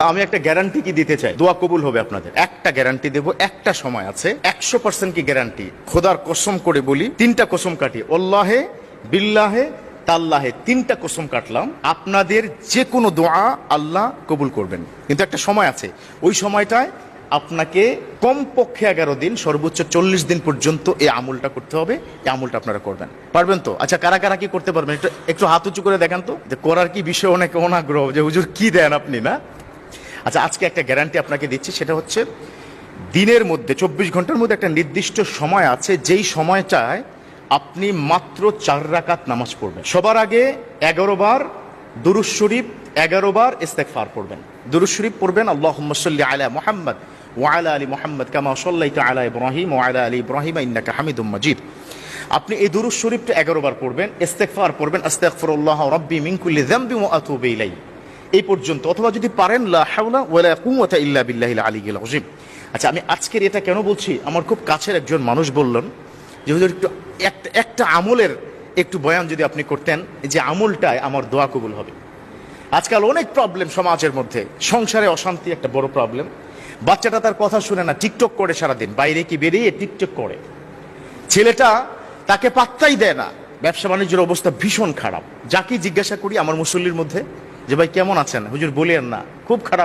আমি একটা গ্যারান্টি কি দিতে চাই, দোয়া কবুল হবে আপনাদের। একটা গ্যারান্টি দেব, একটা সময় আছে, 100% কি গ্যারান্টি, খোদার কসম করে বলি, 3টা কসম কাটি, আল্লাহে বিল্লাহে তাল্লাহে, 3টা কসম কাটলাম, আপনাদের যে কোনো দোয়া আল্লাহ কবুল করবেন। কিন্তু একটা সময় আছে, ওই সময়টায় আপনাকে কমপক্ষে 11 দিন, সর্বোচ্চ 40 দিন পর্যন্ত এই আমলটা করতে হবে। এই আমলটা আপনারা করবেন, পারবেন তো? আচ্ছা, কারা কারা কি করতে পারবেন একটু একটু হাত উঁচু করে দেখান তো, যে করার কি বিষয় অনেক অনাগ্রহ, যে হুজুর কি দেন আপনি না। আচ্ছা, আজকে একটা গ্যারান্টি আপনাকে দিচ্ছি, সেটা হচ্ছে দিনের মধ্যে 24 ঘন্টার মধ্যে একটা নির্দিষ্ট সময় আছে, যেই সময়টায় আপনি মাত্র 4 রাকাত নামাজ পড়বেন। সবার আগে 11 বার দুরূদ শরীফ, 11 বার ইস্তেগফার পড়বেন। দুরূদ শরীফ পড়বেন, আল্লাহুম্মা সাল্লি আলা মুহাম্মদ ওয়া আলা আলি মুহাম্মদ কামা সাল্লাইতা আলা ইব্রাহিম ওয়া আলা আলি ইব্রাহিম ইন্নাকা হামিদুম মাজিদ। আপনি এই দুরূদ শরীফটা 11 বার পড়বেন, ইস্তেগফার পড়বেন, আস্তাগফিরুল্লাহ রাব্বি মিন কুল্লি যামবি ওয়া আতুবু ইলাইহি, এই পর্যন্ত। অথবা যদি পারেন, লা হাওলা ওয়ালা কুওয়াতা ইল্লা বিল্লাহিল আলিয়্যিল আযীম। আচ্ছা, আমি আজকের এটা কেন বলছি, আমার খুব কাছের একজন মানুষ বললেন যে হুজুর একটু একটা আমলের একটু বয়ান যদি আপনি করতেন, যে আমলটায় আমার দোয়া কবুল হবে। আজকাল অনেক প্রবলেম সমাজের মধ্যে, সংসারে অশান্তি একটা বড় প্রবলেম, বাচ্চাটা তার কথা শুনে না, টিকটক করে সারাদিন, বাইরে কি বেরিয়ে টিকটক করে, ছেলেটা তাকে পাত্তাই দেয় না, ব্যবসা বাণিজ্যের অবস্থা ভীষণ খারাপ। যাকে জিজ্ঞাসা করি আমার মুসল্লির মধ্যে, যে ভাই কেমন আছেন, হুজুর বলেন না, খুব খারাপ।